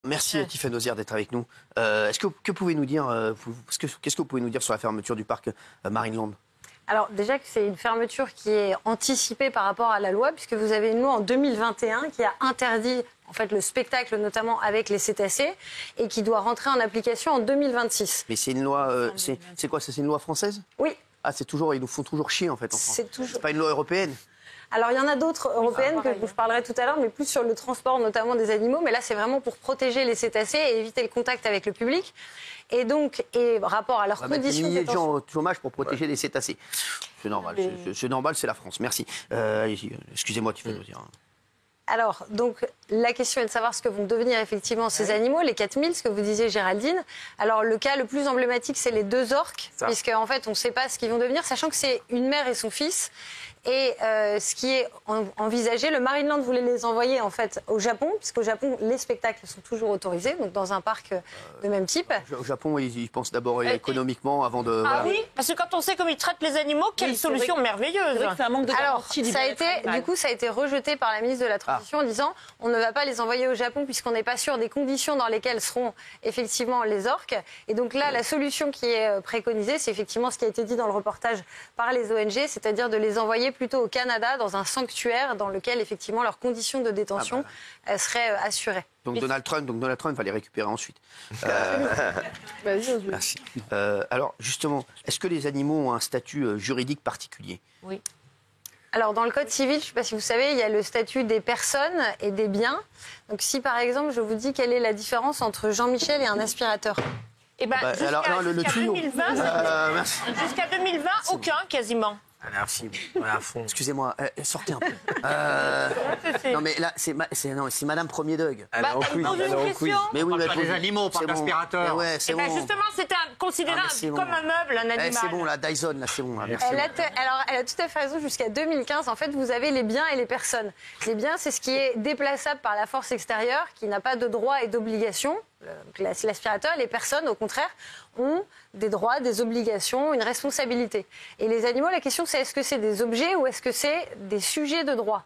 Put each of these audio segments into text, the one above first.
Merci Tiffaine Ozière d'être avec nous. Que pouvez-nous dire, qu'est-ce que vous pouvez nous dire sur la fermeture du parc Marineland ? Alors déjà que c'est une fermeture qui est anticipée par rapport à la loi, puisque vous avez une loi en 2021 qui a interdit en fait le spectacle, notamment avec les cétacés, et qui doit rentrer en application en 2026. Mais c'est une loi, c'est quoi ça? C'est une loi française? Oui. Ah, c'est toujours, ils nous font toujours chier en fait en France. C'est pas une loi européenne? Alors, il y en a d'autres européennes que je parlerai tout à l'heure, mais plus sur le transport, notamment des animaux. Mais là, c'est vraiment pour protéger les cétacés et éviter le contact avec le public. Et donc, rapport à leurs conditions de détention. On va mettre des milliers de gens au chômage pour protéger les cétacés. C'est normal, c'est normal, c'est la France. Merci. Excusez-moi, tu vas nous dire. Alors, donc, la question est de savoir ce que vont devenir effectivement ces animaux, les 4000, ce que vous disiez, Géraldine. Alors, le cas le plus emblématique, c'est les 2 orques, puisque en fait, on ne sait pas ce qu'ils vont devenir, sachant que c'est une mère et son fils. Et ce qui est envisagé, le Marineland voulait les envoyer en fait au Japon, puisqu'au Japon, les spectacles sont toujours autorisés, donc dans un parc de même type. Au Japon, ils pensent d'abord économiquement avant de... Ah oui, parce que quand on sait comment ils traitent les animaux, quelle solution merveilleuse. C'est un manque de garantie. Alors, ça a été rejeté par la ministre de la Transition en disant on ne va pas les envoyer au Japon puisqu'on n'est pas sûr des conditions dans lesquelles seront effectivement les orques. Et donc là, la solution qui est préconisée, c'est effectivement ce qui a été dit dans le reportage par les ONG, c'est-à-dire de les envoyer plutôt au Canada, dans un sanctuaire dans lequel effectivement leurs conditions de détention seraient assurées. Donc Donald Trump va les récupérer ensuite. Merci. Alors justement, est-ce que les animaux ont un statut juridique particulier? Oui. Alors dans le Code civil, je ne sais pas si vous savez, il y a le statut des personnes et des biens. Donc si par exemple je vous dis quelle est la différence entre Jean-Michel et un aspirateur? Eh ben, jusqu'à 2020, aucun quasiment. Merci. À fond. Excusez-moi, sortez un peu. Non mais là, c'est Madame Premier Doug. Elle est en quiz. Mais oui, pas des animaux, on parle d'aspirateur. Ouais, c'est bon. Justement, c'était considéré comme un meuble, un animal. C'est bon, la Dyson, là, c'est bon. Là, merci. Elle a tout à fait raison. Jusqu'à 2015, en fait, vous avez les biens et les personnes. Les biens, c'est ce qui est déplaçable par la force extérieure, qui n'a pas de droits et d'obligations. C'est l'aspirateur. Les personnes, au contraire, ont des droits, des obligations, une responsabilité. Et les animaux, la question c'est est-ce que c'est des objets ou est-ce que c'est des sujets de droit?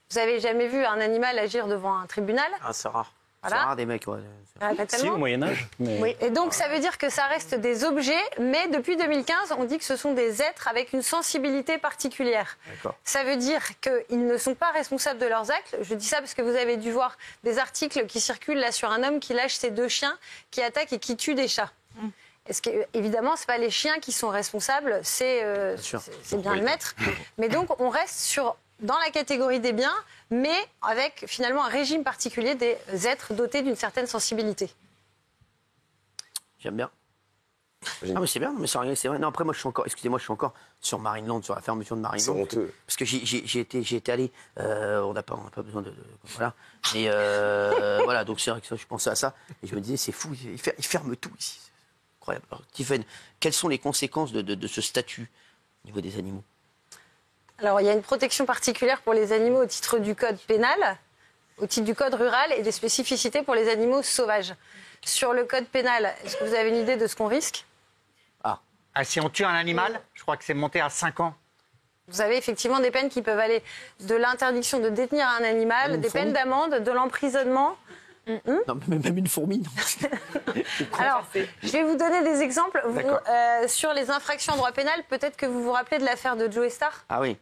Vous avez jamais vu un animal agir devant un tribunal? Ah, c'est rare. Voilà. C'est rare des mecs, ouais. Si, au Moyen-Âge. Mais... Oui. Et donc ça veut dire que ça reste des objets, mais depuis 2015, on dit que ce sont des êtres avec une sensibilité particulière. Ça veut dire qu'ils ne sont pas responsables de leurs actes. Je dis ça parce que vous avez dû voir des articles qui circulent là sur un homme qui lâche ses 2 chiens, qui attaque et qui tue des chats. Est-ce que, évidemment, ce n'est pas les chiens qui sont responsables, c'est bien le maître. Mais donc, on reste dans la catégorie des biens, mais avec finalement un régime particulier des êtres dotés d'une certaine sensibilité. J'aime bien. Ah mais c'est bien, mais c'est vrai. Non, après moi je suis encore sur Marineland, sur la fermeture de Marineland. C'est honteux. Parce que j'y étais allé. On n'a pas besoin de voilà. Et voilà, donc c'est vrai que je pensais à ça et je me disais c'est fou, ils ferment tout ici. Incroyable. Alors, Tiffaine, quelles sont les conséquences de ce statut au niveau des animaux? Alors, il y a une protection particulière pour les animaux au titre du code pénal, au titre du code rural et des spécificités pour les animaux sauvages. Sur le code pénal, est-ce que vous avez une idée de ce qu'on risque? Si on tue un animal, je crois que c'est monté à 5 ans. Vous avez effectivement des peines qui peuvent aller de l'interdiction de détenir un animal, des peines d'amende, de l'emprisonnement. Non, même une fourmi. Non. Alors, je vais vous donner des exemples. Sur les infractions en droit pénal, peut-être que vous vous rappelez de l'affaire de Joe Star. Ah oui.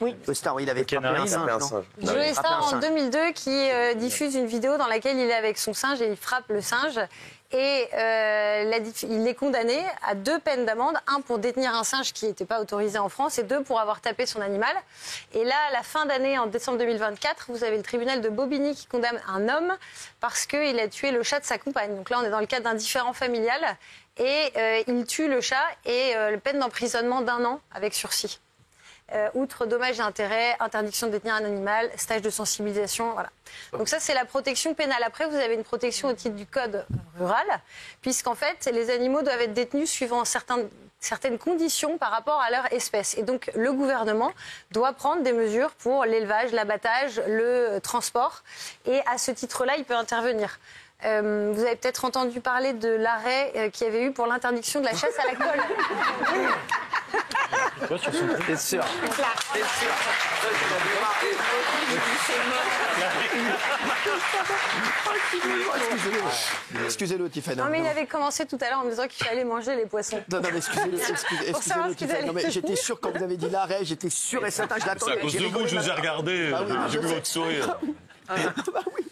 Oui. Joe Star, il avait frappé un singe. Joe Star en 2002 qui diffuse une vidéo dans laquelle il est avec son singe et il frappe le singe. Et il est condamné à 2 peines d'amende, 1 pour détenir un singe qui n'était pas autorisé en France et 2 pour avoir tapé son animal. Et là, à la fin d'année, en décembre 2024, vous avez le tribunal de Bobigny qui condamne un homme parce qu'il a tué le chat de sa compagne. Donc là, on est dans le cadre d'un différend familial et il tue le chat et peine d'emprisonnement d'1 an avec sursis. Outre dommages et intérêts, interdiction de détenir un animal, stage de sensibilisation, voilà. Donc ça, c'est la protection pénale. Après, vous avez une protection au titre du code rural, puisqu'en fait, les animaux doivent être détenus suivant certaines conditions par rapport à leur espèce. Et donc, le gouvernement doit prendre des mesures pour l'élevage, l'abattage, le transport. Et à ce titre-là, il peut intervenir. Vous avez peut-être entendu parler de l'arrêt qu'il y avait eu pour l'interdiction de la chasse à la colle. T'es sûr? Excusez-le, Tiffany. Non, mais il avait commencé tout à l'heure en me disant qu'il fallait manger les poissons. Non, mais excusez-le, Pour savoir ce qu'il Tiffany. allait Non, mais j'étais sûr quand vous avez dit l'arrêt, j'étais sûr et certain, je C'est l'attendais. à cause de vous, je vous ai regardé. Bah oui, J'ai je vu sais. votre sourire. Bah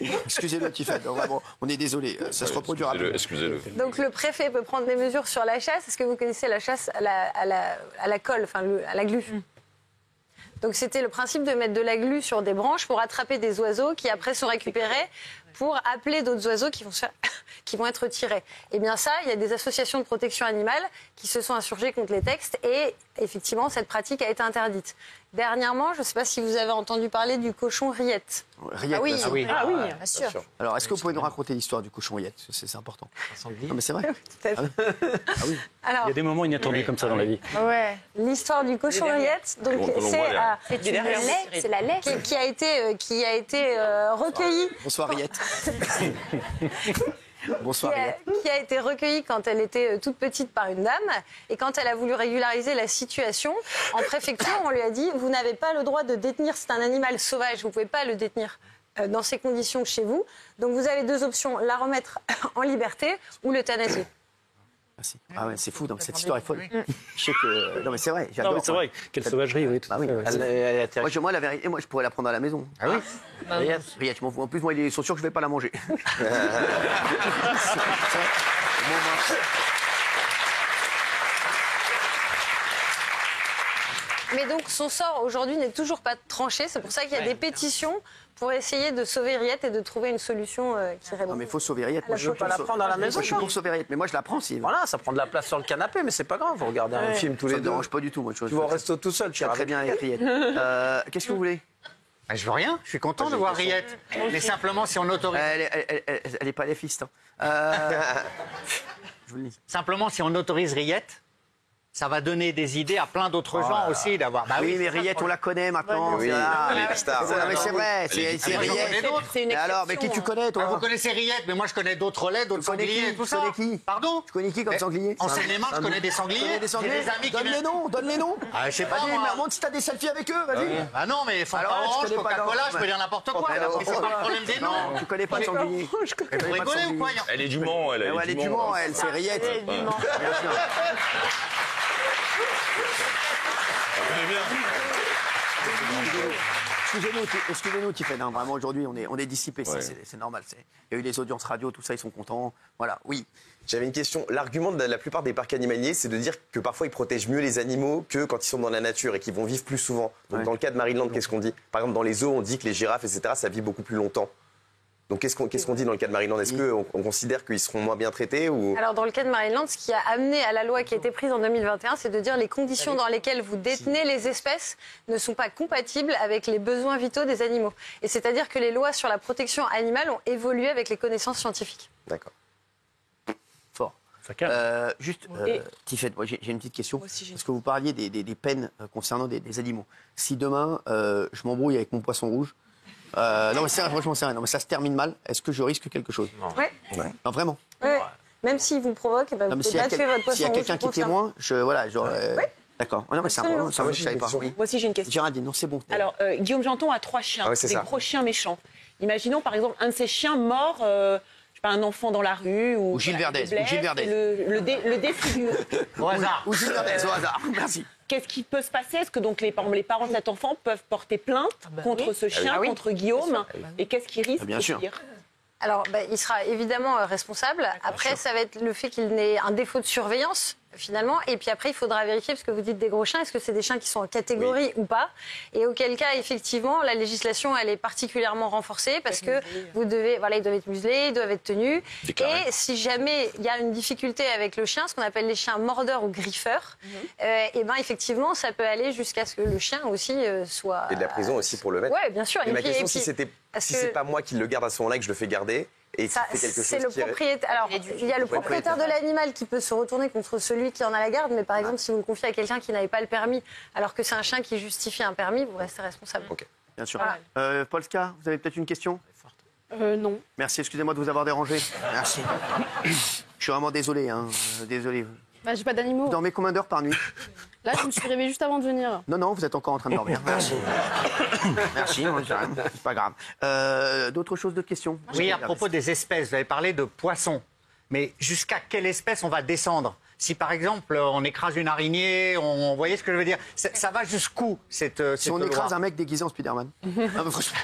oui. Excusez-le, Tiffany. Non, vraiment, on est désolé. Ça se reproduira. Excusez-le. Donc le préfet peut prendre des mesures sur la chasse. Est-ce que vous connaissez la chasse à la colle, enfin à la glu? Donc c'était le principe de mettre de la glu sur des branches pour attraper des oiseaux qui après sont récupérés pour appeler d'autres oiseaux qui vont être tirés. Et bien ça, il y a des associations de protection animale qui se sont insurgées contre les textes et effectivement cette pratique a été interdite. Dernièrement, je ne sais pas si vous avez entendu parler du cochon rillette. Rillette, oui, bien sûr. Ah oui, bien sûr. Alors, est-ce que vous pouvez nous raconter l'histoire du cochon rillette? C'est important. Non, mais c'est vrai. Tout à fait. Alors, Il y a des moments inattendus comme ça dans la vie. Ouais. l'histoire du cochon rillette, donc Bon, c'est C'est la lait. qui a été recueillie. Bonsoir, Rillette. Bonsoir, Rillette. Qui a été recueillie quand elle était toute petite par une dame. Et quand elle a voulu régulariser la situation, en préfecture, on lui a dit « Vous n'avez pas le droit de détenir, c'est un animal sauvage, vous ne pouvez pas le détenir dans ces conditions chez vous. Donc vous avez deux options, la remettre en liberté ou l'euthanasier. » Merci. Ah ouais, c'est fou, donc cette histoire est folle. Je sais que... Non, mais c'est vrai, j'adore. Non, mais c'est vrai, quelle sauvagerie, oui. Tout Bah oui. à fait. Moi, la vérité, moi, je pourrais la prendre à la maison. Ah oui. Rillette, je m'en fous. En plus, moi, ils sont sûrs que je vais pas la manger. Mais donc son sort aujourd'hui n'est toujours pas tranché. C'est pour ça qu'il y a des pétitions pour essayer de sauver Rillette et de trouver une solution qui répond. Non, mais il faut sauver Rillette. Moi, Je veux pas la prendre à la maison. Moi, je suis pour sauver Rillette, mais moi, je la prends si. Voilà, ça prend de la place sur le canapé, mais c'est pas grave, vous regardez un film tous Ça les me deux. dérange pas du tout, moi. Tu vas au resto tout seul, tu Très iras bien avec Rillette. Qu'est-ce que vous voulez? Ah, je veux rien, je suis content de voir Rillette. Mais simplement, si on autorise, Elle est pas léfiste. Je vous le dis. simplement, si on autorise Rillette, ça va donner des idées à plein d'autres gens aussi d'avoir. Bah oui, mais Rillette, on la connaît maintenant. Oui, voilà. elle est la star. Non, mais c'est vrai, c'est J'en connais Rillette. d'autres. C'est une Mais alors, mais qui tu connais, Ah, toi? vous connaissez Rillette, mais moi je connais d'autres laits, d'autres Tu connais sangliers, qui? tout Tu ça. connais qui? Pardon? Tu connais qui comme sanglier? En Seine-et-Marne, je connais des Tu sangliers. connais des sangliers? J'ai des amis qui Donne les viennent. noms, donne les noms. Ah, je sais pas, Vas-y, moi. mais montre si t'as des selfies avec eux, vas-y. Bah non, mais faut Alors, pas je Orange, connais pas, Coca-Cola, non. je peux dire n'importe quoi. Alors, C'est pas le problème des noms. Non, tu connais pas de sanglier. Vous rigolez ou quoi? Elle est du Mans, elle. Ouais, elle est du Mans, elle, c'est Rillette. Bien sûr. Excusez-nous, Tiffany. Non, vraiment, aujourd'hui, on est dissipés. C'est normal. Il y a eu les audiences radio, tout ça, ils sont contents. Voilà, oui. J'avais une question. L'argument de la plupart des parcs animaliers, c'est de dire que parfois ils protègent mieux les animaux que quand ils sont dans la nature et qu'ils vont vivre plus souvent. Donc Ouais. dans le cas de Maryland, qu'est-ce qu'on dit? Par exemple, dans les zoos, on dit que les girafes, etc., ça vit beaucoup plus longtemps. Donc qu'est-ce qu'on dit dans le cas de Maryland? Est-ce qu'on considère qu'ils seront moins bien traités ou... Alors dans le cas de Maryland, ce qui a amené à la loi qui a été prise en 2021, c'est de dire les conditions dans lesquelles vous détenez les espèces ne sont pas compatibles avec les besoins vitaux des animaux. Et c'est-à-dire que les lois sur la protection animale ont évolué avec les connaissances scientifiques. D'accord. Fort. Ça calme. Juste, Tiffany, moi j'ai une petite question. Parce que vous parliez des peines concernant des animaux. Si demain, je m'embrouille avec mon poisson rouge, non, mais franchement, c'est rien. Non, mais ça se termine mal. Est-ce que je risque quelque chose? Ouais. Non, vraiment. Ouais. Même s'il vous provoque, eh ben, Non, vous mais pouvez pas tuer votre poisson s'il y a rouge, quelqu'un je qui est confirme. témoin, voilà, genre. D'accord. Non, mais c'est Absolument. important. Ça, je savais pas. Oui. Moi aussi, j'ai une question. Géraldine, non, c'est bon. Alors, Guillaume Janton a 3 chiens, Ah ouais, c'est des ça. gros chiens méchants. Imaginons, par exemple, un de ces chiens mort, je sais pas, un enfant dans la rue. Ou Gilles voilà, Verdez, il blesse, ou Gilles Verdez. et le défigure. Au hasard. Ou Gilles Verdez, au hasard. Merci. Qu'est-ce qui peut se passer? Est-ce que donc les parents de cet enfant peuvent porter plainte contre ce chien, contre Guillaume? Et qu'est-ce qu'il risque Bien sûr. de dire? Alors, il sera évidemment responsable. Après, ça va être le fait qu'il n'ait un défaut de surveillance, finalement. Et puis après, il faudra vérifier, parce que vous dites des gros chiens, est-ce que c'est des chiens qui sont en catégorie ou pas? Et auquel cas, effectivement, la législation, elle est particulièrement renforcée, parce que vous devez, voilà, ils doivent être muselés, ils doivent être tenus. Déclarés. Et si jamais il y a une difficulté avec le chien, ce qu'on appelle les chiens mordeurs ou griffeurs, et ben effectivement, ça peut aller jusqu'à ce que le chien aussi soit... Et de la prison aussi pour le mettre. Ouais, bien sûr. Mais Et ma puis- question, et puis- si que- c'est pas moi qui le garde à ce moment-là, que je le fais garder, et Ça, qu'il fait quelque c'est chose le qui... propriétaire. Alors, il y a le propriétaire de l'animal qui peut se retourner contre celui qui en a la garde, mais par exemple, si vous le confiez à quelqu'un qui n'avait pas le permis, alors que c'est un chien qui justifie un permis, vous restez responsable. Ok. Bien sûr. Voilà. Polska, vous avez peut-être une question? Non. Merci, excusez-moi de vous avoir dérangé. Merci. Je suis vraiment désolé. Hein. Désolé. Bah, j'ai pas d'animaux. Vous dormez combien d'heures par nuit? Là, je me suis réveillée juste avant de venir. Non, vous êtes encore en train de dormir. Merci. Merci, c'est pas grave. D'autres choses, d'autres questions? Oui, à propos des espèces, vous avez parlé de poissons. Mais jusqu'à quelle espèce on va descendre? Si par exemple on écrase une araignée, vous voyez ce que je veux dire? Ça va jusqu'où cette Si on loi écrase un mec déguisé en Spider-Man. Franchement.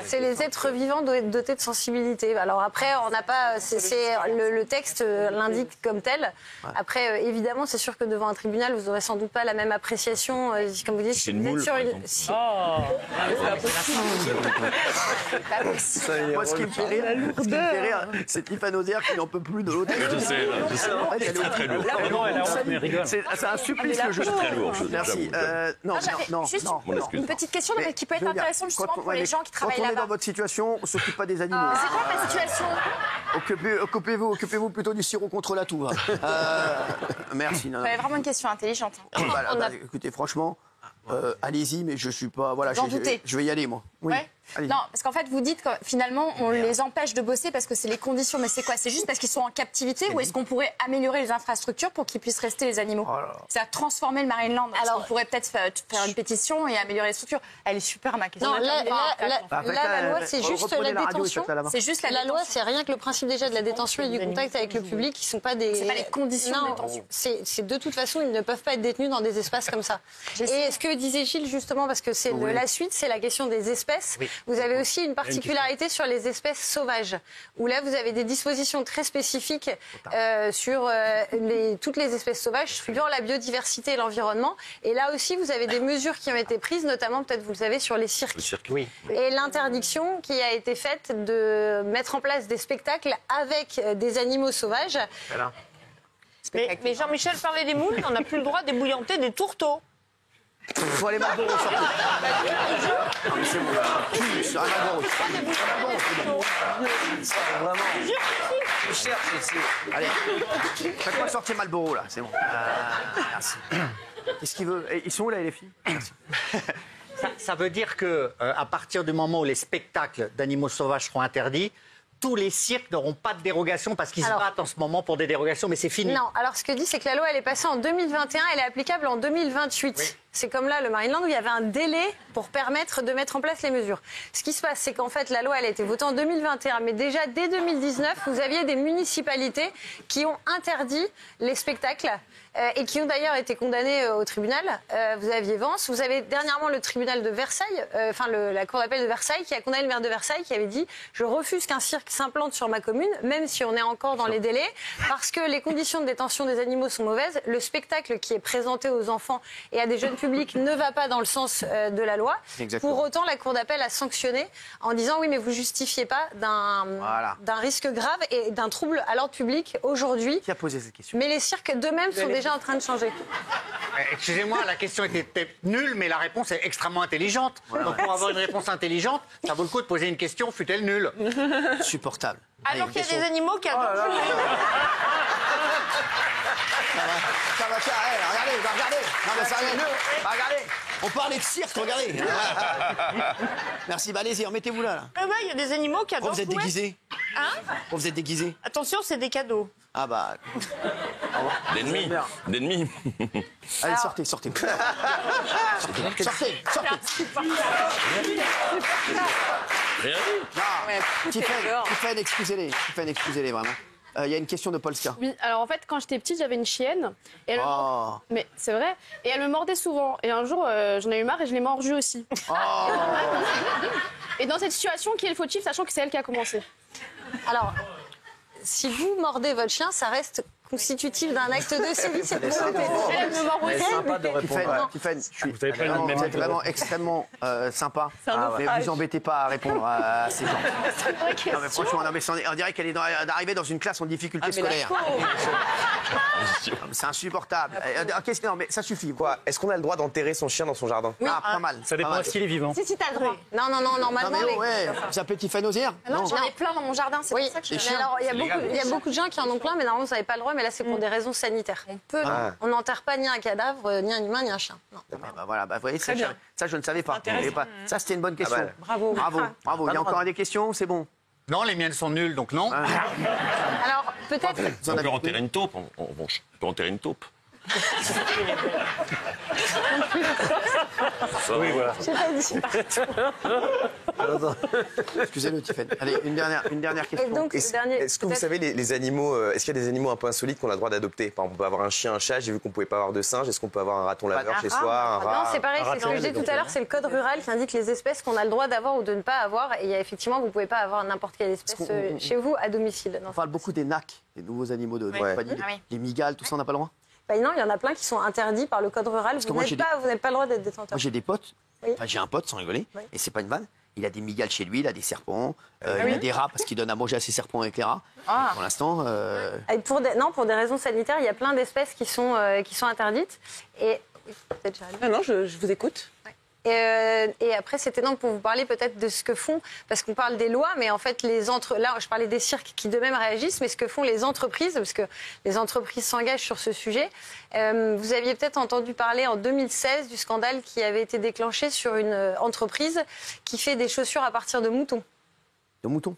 C'est les êtres vivants dotés de sensibilité. Alors après, on n'a pas, le texte l'indique comme tel. Après, évidemment, c'est sûr que devant un tribunal, vous aurez sans doute pas la même appréciation. Comme vous dites, C'est une moule, par exemple. Moi, ce qui me fait rire, c'est Tiffany Ozière qui n'en peut plus de l'autre. Je sais. C'est très très lourd. Non, elle a honte, mais rigole. C'est un supplice le jeu. Très lourd. Merci. Non, Juste non. une petite question mais qui peut être intéressante justement pour les gens qui travaillent Quand on est là-bas. dans votre situation, on s'occupe pas des animaux. C'est quoi ta situation? Occupez-vous plutôt du sirop contre la toux. Merci. Non, non. J'avais vraiment une question intelligente. Écoutez, franchement, allez-y, mais je suis pas. Voilà, J'en doutais. je vais y aller, moi. Oui. Ouais. Allez-y. Non, parce qu'en fait, vous dites que finalement, on les empêche de bosser parce que c'est les conditions. Mais c'est quoi? C'est juste parce qu'ils sont en captivité ou est-ce qu'on pourrait améliorer les infrastructures pour qu'ils puissent rester les animaux? C'est-à-dire transformer le Marineland. Alors, on pourrait peut-être faire une pétition et améliorer les structures. Elle est super, ma question. Non, la loi, c'est juste la détention. C'est juste La loi, c'est rien que le principe déjà de la détention et du contact avec le public qui sont pas des. C'est pas les conditions de détention. C'est de toute façon, ils ne peuvent pas être détenus dans des espaces comme ça. Et ce que disait Gilles justement, parce que c'est la suite, c'est la question des espèces. Vous avez aussi une particularité sur les espèces sauvages, où là vous avez des dispositions très spécifiques sur toutes les espèces sauvages, suivant la biodiversité et l'environnement. Et là aussi, vous avez des mesures qui ont été prises, notamment peut-être vous le savez sur les cirques. Oui. Et l'interdiction qui a été faite de mettre en place des spectacles avec des animaux sauvages. Voilà. Mais Jean-Michel parlait des moules, on n'a plus le droit d'ébouillanter des tourteaux. Faut aller Marlboro sortir. C'est bon. C'est un Marlboro. Vraiment. Je cherche ici. Allez. Faites-moi sortir Marlboro là, c'est bon. Merci. Qu'est-ce qu'il veut? Ils sont où là, les filles? Ça veut dire que à partir du moment où les spectacles d'animaux sauvages seront interdits, tous les cirques n'auront pas de dérogation parce qu'ils se battent en ce moment pour des dérogations, mais c'est fini. Non, alors ce que dit, c'est que la loi, elle est passée en 2021, elle est applicable en 2028. Oui. C'est comme là, le Marineland, où il y avait un délai pour permettre de mettre en place les mesures. Ce qui se passe, c'est qu'en fait, la loi, elle a été votée en 2021, mais déjà dès 2019, vous aviez des municipalités qui ont interdit les spectacles et qui ont d'ailleurs été condamnées au tribunal. Vous aviez Vence, vous avez dernièrement le tribunal de Versailles, la cour d'appel de Versailles, qui a condamné le maire de Versailles, qui avait dit « Je refuse qu'un cirque s'implante sur ma commune, même si on est encore dans les délais, parce que les conditions de détention des animaux sont mauvaises. Le spectacle qui est présenté aux enfants et à des jeunes publics ne va pas dans le sens de la loi. » Pour autant, la cour d'appel a sanctionné en disant « Oui, mais vous justifiez pas d'un risque grave et d'un trouble à l'ordre public aujourd'hui. » Qui a posé cette question? Mais les cirques d'eux-mêmes sont déjà en train de changer. Excusez-moi, la question était nulle, mais la réponse est extrêmement intelligente. Donc pour avoir une réponse intelligente, ça vaut le coup de poser une question, fût-elle nulle. Insupportable. Alors qu'il y a des animaux qui adorent. Ça va, regardez. Non, mais ça rien. Regardez. On parlait de cirque, regardez. Merci, allez-y, remettez-vous là. Ah ouais, il y a des animaux qui adorent. Pourquoi vous êtes déguisés? Pourquoi vous êtes déguisés? Attention, c'est des cadeaux. Ah bah. D'ennemis. Allez, sortez. Sortez. Rien. Tiffany, excusez-les, vraiment. Il y a une question de Polska. Oui, alors en fait, quand j'étais petite, j'avais une chienne. Et elle mais c'est vrai. Et elle me mordait souvent. Et un jour, j'en ai eu marre et je l'ai mordue aussi. Et dans cette situation, qui est le fautif, sachant que c'est elle qui a commencé? Alors, si vous mordez votre chien, ça reste constitutif d'un acte de sévice. Elle me mord aussi. C'est sympa de répondre. Tiffany, Vous avez pas le même vous êtes vraiment extrêmement sympa. Mais vous embêtez pas à répondre à ces gens. Non mais franchement, on dirait qu'elle est d'arriver dans une classe en difficulté scolaire. C'est insupportable. Non mais ça suffit. Quoi? Est-ce qu'on a le droit d'enterrer son chien dans son jardin? Ah, pas mal. Ça dépend s'il est vivant. Si, t'as le droit. Non, normalement. Vous appelez Tiffany Ozière? Non, j'en ai plein dans mon jardin, c'est pour ça que je mais alors, il y a beaucoup de gens qui en ont plein, mais normalement, vous n'avez pas le droit, mais là, c'est pour des raisons sanitaires. On n'enterre pas ni un cadavre, ni un humain, ni un chien. Non. Voilà, vous voyez, ça je ne savais pas. Ça, c'était une bonne question. Bravo. Il y a encore des questions, c'est bon. Non, les miennes sont nulles, donc non. Alors, peut-être... On peut enterrer une taupe. On peut enterrer une taupe. Oui, voilà. J'ai pas dit. Excusez-le, Tiffany. Allez, une dernière question. Et donc, Est-ce que vous savez, les animaux, est-ce qu'il y a des animaux un peu insolites qu'on a le droit d'adopter? Par exemple, on peut avoir un chien, un chat, j'ai vu qu'on pouvait pas avoir de singe. Est-ce qu'on peut avoir un raton laveur chez soi, un rat? Non, c'est pareil, c'est ce que je disais tout à l'heure, c'est le code rural qui indique les espèces qu'on a le droit d'avoir ou de ne pas avoir. Et il y a effectivement, vous ne pouvez pas avoir n'importe quelle espèce chez vous à domicile. On parle beaucoup des NAC, des nouveaux animaux de compagnie, les migales, tout ça, on n'a pas le droit? Bah non, il y en a plein qui sont interdits par le code rural. Vous n'avez pas le droit d'être détenteur. Moi, j'ai des potes. Oui. Enfin, j'ai un pote, sans rigoler, et c'est pas une vanne. Il a des migales chez lui, il a des serpents, il oui. a des rats parce qu'il donne à manger à ses serpents avec les rats. Pour l'instant. Et pour des raisons sanitaires, il y a plein d'espèces qui sont interdites. Et peut-être non, je vous écoute. Et après, c'était donc pour vous parler peut-être de ce que font, parce qu'on parle des lois, mais en fait, là, je parlais des cirques qui d'eux-mêmes réagissent, mais ce que font les entreprises, parce que les entreprises s'engagent sur ce sujet. Vous aviez peut-être entendu parler en 2016 du scandale qui avait été déclenché sur une entreprise qui fait des chaussures à partir de moutons. De moutons?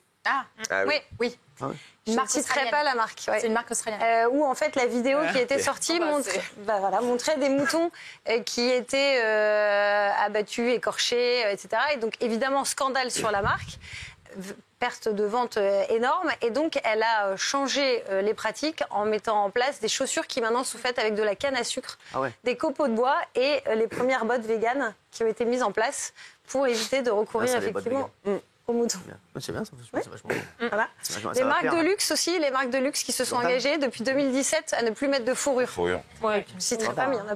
Oui. Ah ouais. Je ne citerai pas la marque. Ouais. C'est une marque australienne. Où en fait la vidéo qui était sortie montrait des moutons qui étaient abattus, écorchés, etc. Et donc évidemment scandale sur la marque, perte de vente énorme. Et donc elle a changé les pratiques en mettant en place des chaussures qui maintenant sont faites avec de la canne à sucre, des copeaux de bois et les premières bottes véganes qui ont été mises en place pour éviter de recourir effectivement aux moutons. C'est bien, ça c'est vachement bien. Voilà. Les marques de luxe aussi, les marques de luxe qui se sont engagées depuis 2017 à ne plus mettre de fourrure. Fourrure. Je ne citerai pas, mais il y en a